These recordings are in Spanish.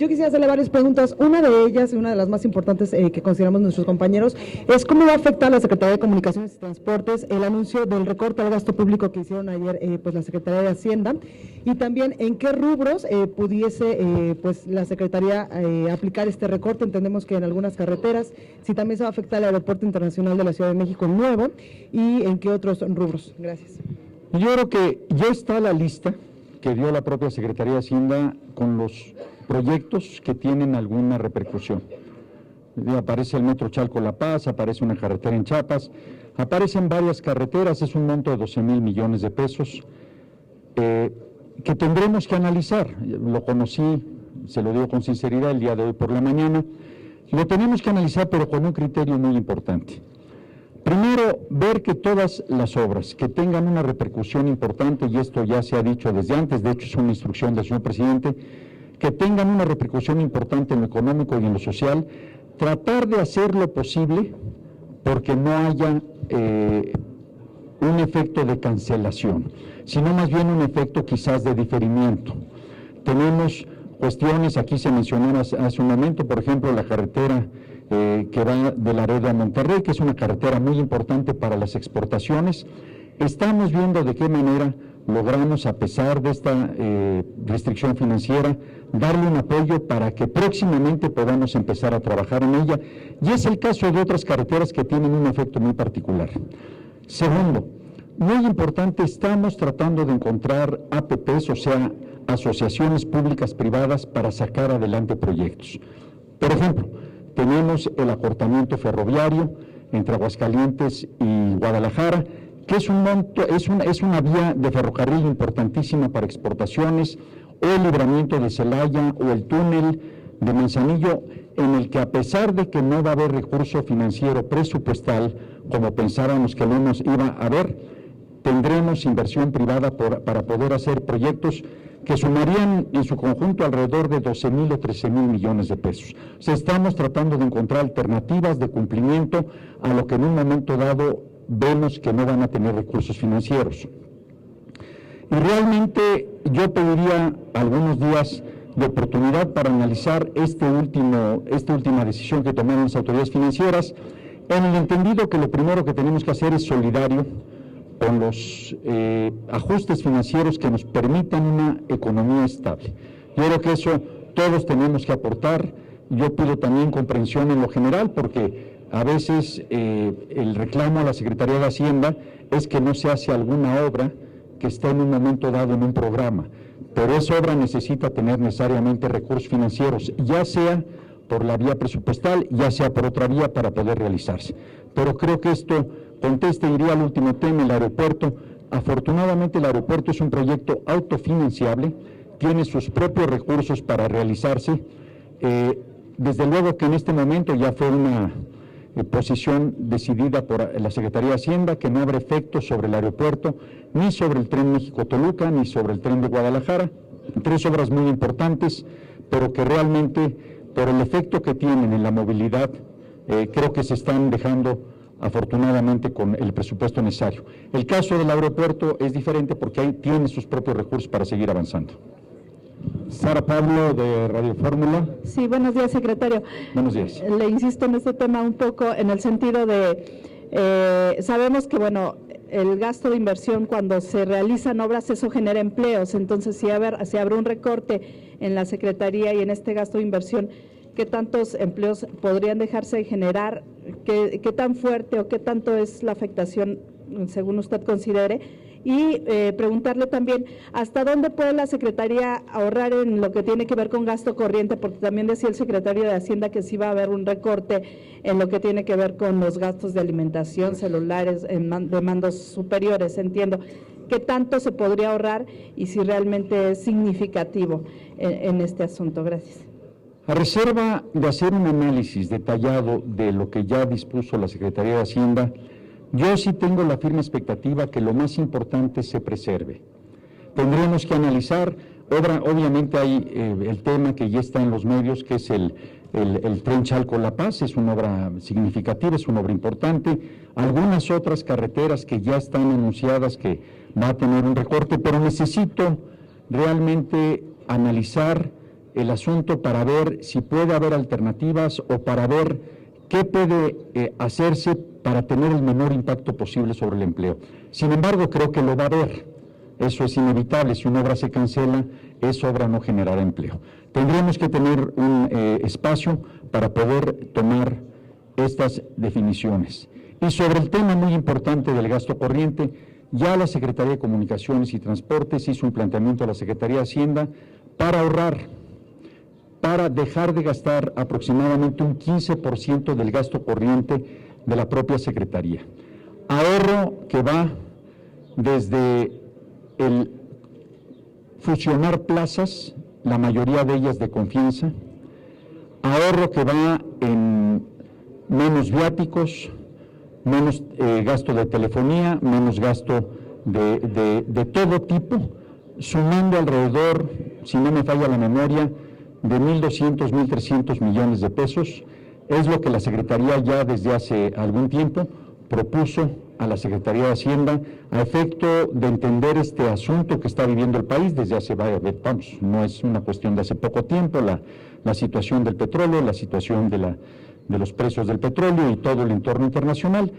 Yo quisiera hacerle varias preguntas. Una de ellas, y una de las más importantes que consideramos nuestros compañeros, es cómo va a afectar a la Secretaría de Comunicaciones y Transportes el anuncio del recorte al gasto público que hicieron ayer pues la Secretaría de Hacienda, y también en qué rubros pudiese pues la Secretaría aplicar este recorte. Entendemos que en algunas carreteras, si también se va a afectar el Aeropuerto Internacional de la Ciudad de México nuevo, y en qué otros rubros. Gracias. Yo creo que ya está la lista que dio la propia Secretaría de Hacienda con los proyectos que tienen alguna repercusión. Aparece el Metro Chalco-La Paz, aparece una carretera en Chiapas, aparecen varias carreteras, es un monto de 12,000 millones de pesos que tendremos que analizar. Lo conocí, se lo digo con sinceridad, el día de hoy por la mañana. Lo tenemos que analizar, pero con un criterio muy importante. Primero, ver que todas las obras que tengan una repercusión importante, y esto ya se ha dicho desde antes, de hecho es una instrucción del señor presidente, que tengan una repercusión importante en lo económico y en lo social, tratar de hacer lo posible porque no haya un efecto de cancelación, sino más bien un efecto quizás de diferimiento. Tenemos cuestiones, aquí se mencionó hace un momento, por ejemplo, la carretera que va de Laredo a Monterrey, que es una carretera muy importante para las exportaciones. Estamos viendo de qué manera logramos, a pesar de esta restricción financiera, darle un apoyo para que próximamente podamos empezar a trabajar en ella, y es el caso de otras carreteras que tienen un efecto muy particular. Segundo, muy importante, estamos tratando de encontrar APPs, o sea, asociaciones públicas privadas, para sacar adelante proyectos. Por ejemplo, tenemos el acortamiento ferroviario entre Aguascalientes y Guadalajara, que es una vía de ferrocarril importantísima para exportaciones, o el libramiento de Celaya, o el túnel de Manzanillo, en el que, a pesar de que no va a haber recurso financiero presupuestal, como pensábamos que lo iba a haber, tendremos inversión privada para poder hacer proyectos que sumarían en su conjunto alrededor de 12,000 o 13,000 millones de pesos. O sea, estamos tratando de encontrar alternativas de cumplimiento a lo que en un momento dado vemos que no van a tener recursos financieros. Y realmente yo pediría algunos días de oportunidad para analizar esta última decisión que tomaron las autoridades financieras, en el entendido que lo primero que tenemos que hacer es solidario con los ajustes financieros que nos permitan una economía estable. Yo creo que eso todos tenemos que aportar. Yo pido también comprensión en lo general, porque a veces el reclamo a la Secretaría de Hacienda es que no se hace alguna obra que está en un momento dado en un programa, pero esa obra necesita tener necesariamente recursos financieros, ya sea por la vía presupuestal, ya sea por otra vía, para poder realizarse. Pero creo que esto contesta, iría al último tema, el aeropuerto. Afortunadamente el aeropuerto es un proyecto autofinanciable, tiene sus propios recursos para realizarse. Desde luego que en este momento ya fue una posición decidida por la Secretaría de Hacienda, que no habrá efectos sobre el aeropuerto, ni sobre el tren México-Toluca, ni sobre el tren de Guadalajara. Tres obras muy importantes, pero que realmente, por el efecto que tienen en la movilidad, creo que se están dejando afortunadamente con el presupuesto necesario. El caso del aeropuerto es diferente porque ahí tiene sus propios recursos para seguir avanzando. Sara Pablo, de Radio Fórmula. Sí, buenos días, secretario. Buenos días. Le insisto en este tema un poco en el sentido de, sabemos que, bueno, el gasto de inversión, cuando se realizan obras, eso genera empleos. Entonces, si habrá un recorte en la Secretaría y en este gasto de inversión, ¿qué tantos empleos podrían dejarse de generar? ¿Qué tan fuerte o qué tanto es la afectación, según usted considere? Y preguntarle también, ¿hasta dónde puede la Secretaría ahorrar en lo que tiene que ver con gasto corriente? Porque también decía el secretario de Hacienda que sí va a haber un recorte en lo que tiene que ver con los gastos de alimentación, celulares, de mandos superiores, entiendo. ¿Qué tanto se podría ahorrar y si realmente es significativo en este asunto? Gracias. A reserva de hacer un análisis detallado de lo que ya dispuso la Secretaría de Hacienda, yo sí tengo la firme expectativa que lo más importante se preserve. Tendremos que analizar, obviamente hay el tema que ya está en los medios, que es el tren Chalco-La Paz, es una obra significativa, es una obra importante. Algunas otras carreteras que ya están anunciadas que va a tener un recorte, pero necesito realmente analizar el asunto para ver si puede haber alternativas o para ver qué puede hacerse para tener el menor impacto posible sobre el empleo. Sin embargo, creo que lo va a haber. Eso es inevitable. Si una obra se cancela, esa obra no generará empleo. Tendremos que tener un espacio para poder tomar estas definiciones. Y sobre el tema muy importante del gasto corriente, ya la Secretaría de Comunicaciones y Transportes hizo un planteamiento a la Secretaría de Hacienda para ahorrar, para dejar de gastar aproximadamente un 15% del gasto corriente de la propia Secretaría. Ahorro que va desde el fusionar plazas, la mayoría de ellas de confianza, ahorro que va en menos viáticos, menos gasto de telefonía, menos gasto de todo tipo, sumando alrededor, si no me falla la memoria, de 1.200, 1.300 millones de pesos. Es lo que la Secretaría ya desde hace algún tiempo propuso a la Secretaría de Hacienda a efecto de entender este asunto que está viviendo el país desde hace vamos, no es una cuestión de hace poco tiempo, la situación del petróleo, la situación de los precios del petróleo y todo el entorno internacional.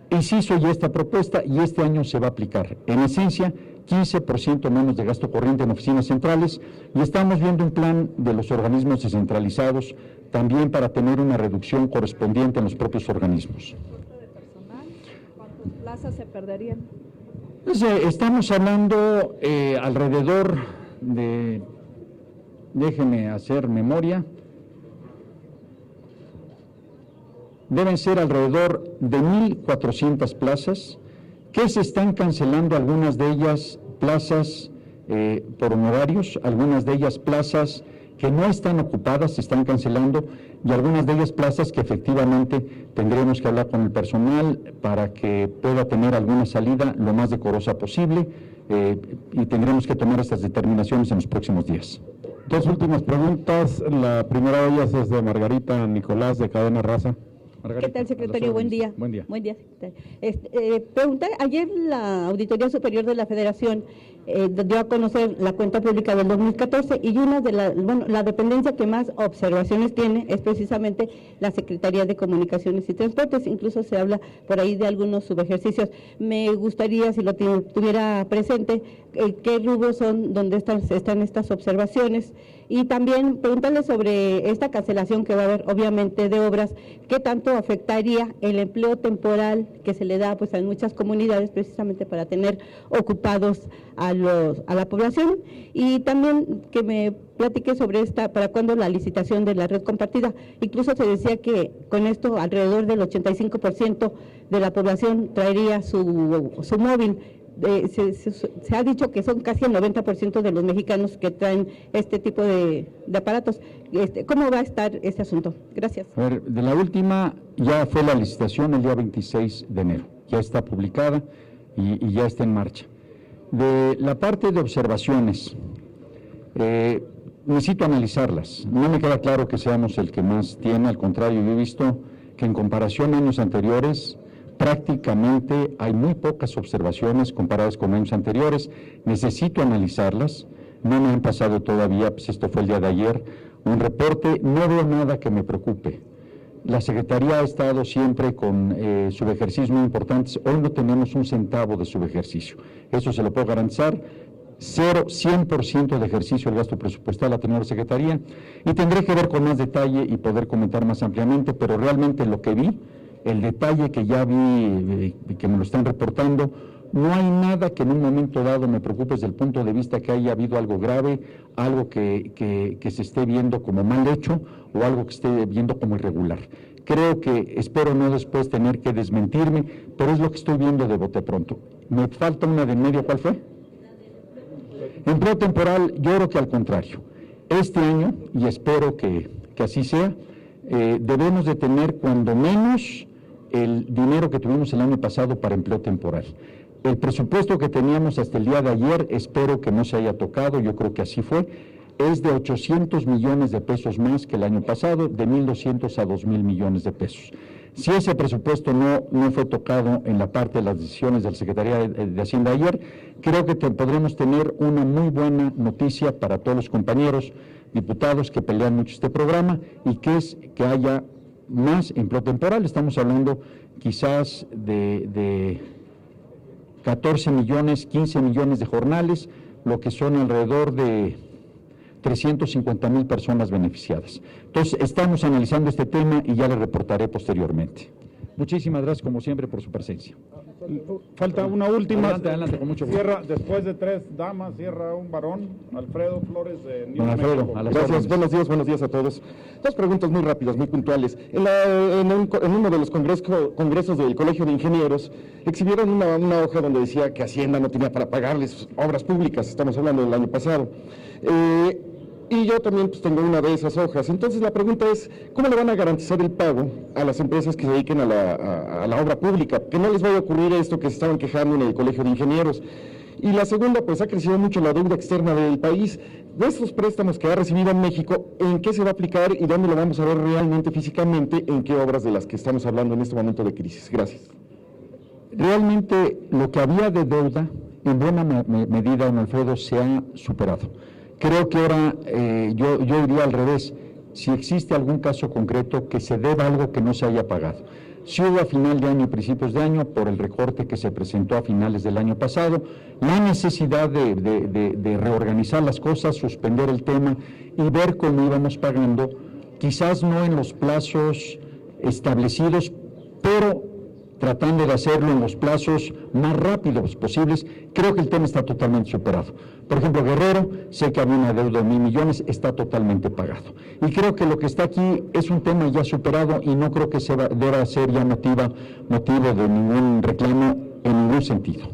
Y se hizo ya esta propuesta y este año se va a aplicar. En esencia, 15% menos de gasto corriente en oficinas centrales, y estamos viendo un plan de los organismos descentralizados también para tener una reducción correspondiente en los propios organismos. ¿Cuántas plazas se perderían? Pues, estamos hablando alrededor de, déjeme hacer memoria, deben ser alrededor de 1.400 plazas, que se están cancelando, algunas de ellas plazas por honorarios, algunas de ellas plazas que no están ocupadas, se están cancelando, y algunas de ellas plazas que efectivamente tendremos que hablar con el personal para que pueda tener alguna salida lo más decorosa posible, y tendremos que tomar estas determinaciones en los próximos días. Dos últimas preguntas. La primera de ellas es de Margarita Nicolás, de Cadena Raza. ¿Qué tal, secretario? Buen día. Buen día. Buen día, secretario. Preguntar, ayer la Auditoría Superior de la Federación dio a conocer la cuenta pública del 2014 y una de la dependencia que más observaciones tiene es precisamente la Secretaría de Comunicaciones y Transportes. Incluso se habla por ahí de algunos subejercicios. Me gustaría, si lo tuviera presente, qué rubros son donde están estas observaciones, y también preguntarle sobre esta cancelación que va a haber, obviamente, de obras, qué tanto afectaría el empleo temporal que se le da pues a muchas comunidades precisamente para tener ocupados a la población, y también que me platique sobre para cuándo la licitación de la red compartida. Incluso se decía que con esto alrededor del 85% de la población traería su móvil. Se ha dicho que son casi el 90% de los mexicanos que traen este tipo de aparatos. ¿Cómo va a estar este asunto? Gracias. A ver, de la última ya fue la licitación el día 26 de enero, ya está publicada y ya está en marcha. De la parte de observaciones, necesito analizarlas. No me queda claro que seamos el que más tiene, al contrario, yo he visto que en comparación a años anteriores, prácticamente hay muy pocas observaciones comparadas con años anteriores. Necesito analizarlas, no me han pasado todavía, pues esto fue el día de ayer, un reporte, no veo nada que me preocupe. La Secretaría ha estado siempre con subejercicios muy importantes, hoy no tenemos un centavo de subejercicio, eso se lo puedo garantizar. 100% de ejercicio del gasto presupuestal ha tenido la Secretaría, y tendré que ver con más detalle y poder comentar más ampliamente, pero realmente lo que vi, el detalle que ya vi, que me lo están reportando, no hay nada que en un momento dado me preocupe desde el punto de vista que haya habido algo grave, algo que se esté viendo como mal hecho o algo que esté viendo como irregular. Creo que, espero no después tener que desmentirme, pero es lo que estoy viendo de bote pronto. Me falta una de en medio, ¿cuál fue? Empleo temporal, yo creo que al contrario. Este año, y espero que así sea, debemos de tener cuando menos el dinero que tuvimos el año pasado para empleo temporal. El presupuesto que teníamos hasta el día de ayer, espero que no se haya tocado, yo creo que así fue, es de 800 millones de pesos más que el año pasado, de 1.200 a 2.000 millones de pesos. Si ese presupuesto no fue tocado en la parte de las decisiones de la Secretaría de Hacienda ayer, creo que podremos tener una muy buena noticia para todos los compañeros diputados que pelean mucho este programa, y que es que haya más empleo temporal. Estamos hablando quizás de 14 millones, 15 millones de jornales, lo que son alrededor de 350,000 personas beneficiadas. Entonces, estamos analizando este tema y ya le reportaré posteriormente. Muchísimas gracias, como siempre, por su presencia. Falta una última. Adelante, con mucho gusto. Cierra, después de 3 damas, cierra un varón, Alfredo Flores de New Don Alfredo, México. a las Gracias, órdenes. buenos días a todos. Dos preguntas muy rápidas, muy puntuales. En uno de los congresos del Colegio de Ingenieros, exhibieron una hoja donde decía que Hacienda no tenía para pagarles obras públicas, estamos hablando del año pasado. Y yo también pues, tengo una de esas hojas. Entonces la pregunta es, ¿cómo le van a garantizar el pago a las empresas que se dediquen a la obra pública? Que no les vaya a ocurrir esto que se estaban quejando en el Colegio de Ingenieros. Y la segunda, pues ha crecido mucho la deuda externa del país. De estos préstamos que ha recibido en México, ¿en qué se va a aplicar y dónde lo vamos a ver realmente, físicamente, en qué obras de las que estamos hablando en este momento de crisis? Gracias. Realmente lo que había de deuda, en buena medida, don Alfredo, se ha superado. Creo que ahora yo diría al revés, si existe algún caso concreto que se deba algo que no se haya pagado. Si hubo a final de año y principios de año, por el recorte que se presentó a finales del año pasado, la necesidad de reorganizar las cosas, suspender el tema y ver cómo íbamos pagando, quizás no en los plazos establecidos, pero tratando de hacerlo en los plazos más rápidos posibles. Creo que el tema está totalmente superado. Por ejemplo, Guerrero, sé que había una deuda de 1,000 millones, está totalmente pagado. Y creo que lo que está aquí es un tema ya superado y no creo que deba ser ya motivo de ningún reclamo en ningún sentido.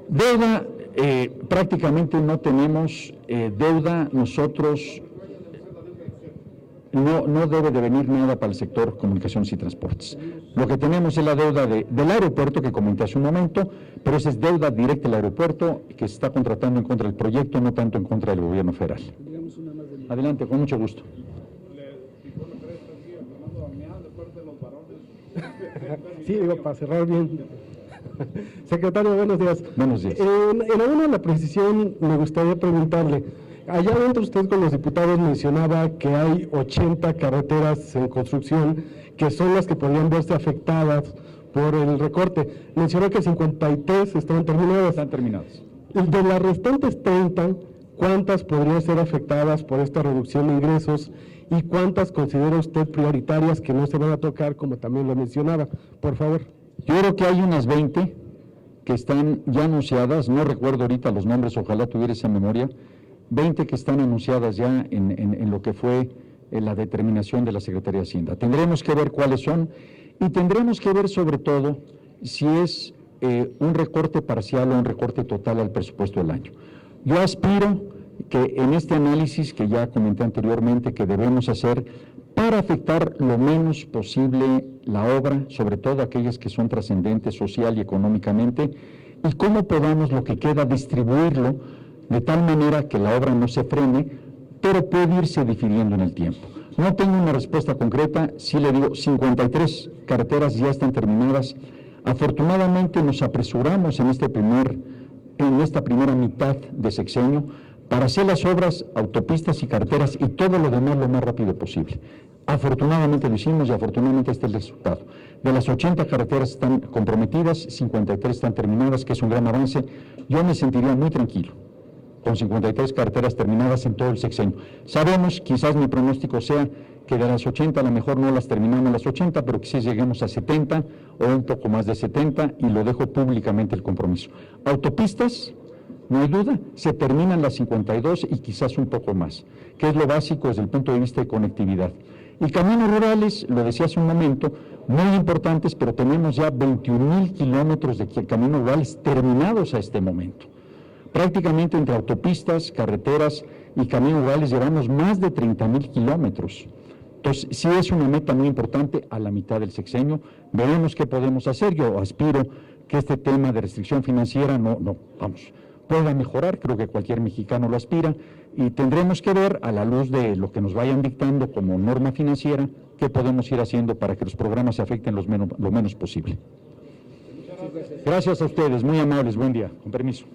Deuda, prácticamente no tenemos deuda nosotros. No debe de venir nada para el sector comunicaciones y transportes. Lo que tenemos es la deuda del aeropuerto, que comenté hace un momento, pero esa es deuda directa del aeropuerto que se está contratando en contra del proyecto, no tanto en contra del gobierno federal. Adelante, con mucho gusto. Sí, digo, para cerrar bien. Secretario, buenos días. Buenos días. En alguna de la precisión me gustaría preguntarle, allá adentro usted con los diputados mencionaba que hay 80 carreteras en construcción que son las que podrían verse afectadas por el recorte. Mencionó que 53 estaban terminadas. Están terminadas. De las restantes 30, ¿cuántas podrían ser afectadas por esta reducción de ingresos y cuántas considera usted prioritarias que no se van a tocar, como también lo mencionaba? Por favor. Yo creo que hay unas 20 que están ya anunciadas, no recuerdo ahorita los nombres, ojalá tuviera esa memoria, 20 que están anunciadas ya en lo que fue la determinación de la Secretaría de Hacienda. Tendremos que ver cuáles son y tendremos que ver sobre todo si es un recorte parcial o un recorte total al presupuesto del año. Yo aspiro que en este análisis que ya comenté anteriormente que debemos hacer para afectar lo menos posible la obra, sobre todo aquellas que son trascendentes social y económicamente, y cómo podamos lo que queda distribuirlo de tal manera que la obra no se frene, pero puede irse difiriendo en el tiempo. No tengo una respuesta concreta, sí le digo, 53 carreteras ya están terminadas. Afortunadamente nos apresuramos en esta primera mitad de sexenio para hacer las obras, autopistas y carreteras y todo lo demás lo más rápido posible. Afortunadamente lo hicimos y afortunadamente este es el resultado. De las 80 carreteras están comprometidas, 53 están terminadas, que es un gran avance. Yo me sentiría muy tranquilo con 53 carreteras terminadas en todo el sexenio. Sabemos, quizás mi pronóstico sea que de las 80 a lo mejor no las terminamos las 80, pero quizás lleguemos a 70 o un poco más de 70 y lo dejo públicamente el compromiso. Autopistas, no hay duda, se terminan las 52 y quizás un poco más, que es lo básico desde el punto de vista de conectividad. Y caminos rurales, lo decía hace un momento, muy importantes, pero tenemos ya 21,000 kilómetros de caminos rurales terminados a este momento. Prácticamente entre autopistas, carreteras y caminos rurales llevamos más de 30,000 kilómetros. Entonces, sí es una meta muy importante a la mitad del sexenio. Veremos qué podemos hacer. Yo aspiro que este tema de restricción financiera pueda mejorar. Creo que cualquier mexicano lo aspira. Y tendremos que ver, a la luz de lo que nos vayan dictando como norma financiera, qué podemos ir haciendo para que los programas se afecten lo menos posible. Gracias a ustedes, muy amables. Buen día. Con permiso.